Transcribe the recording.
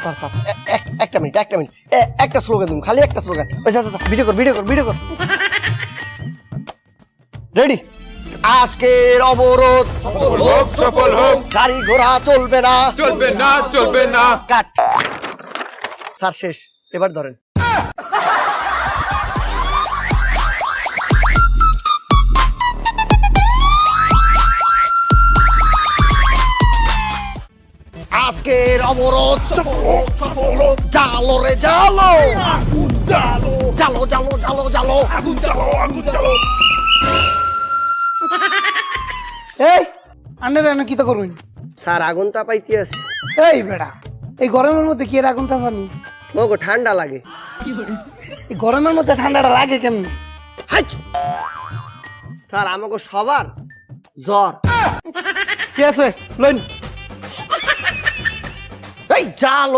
Sir sir একটা minute একটা slogan দিন, খালি একটা স্লোগান। ভিডিও কর রেডি। আজকের অবরোধ সফল হোক। গাড়ি ঘোড়া চলবে না। চলবে না। কাট। স্যার শেষ, এবার ধরেন। আজকের অবরোধ জালো রে জালো জালো জালো জালো জালো আগুন চালো। এই আন্ডারে না কি তো করবেন? স্যার আগুন তাপাইতে আছে। এই বেড়া, এই গরমের মধ্যে কি এর আগুন তাপানি? মগো ঠান্ডা লাগে। এই গরমের মধ্যে ঠান্ডাটা লাগে কেমনি? হাইচু। স্যার আমাকে সবার জ্বর। কি আছে লইন। এই জালো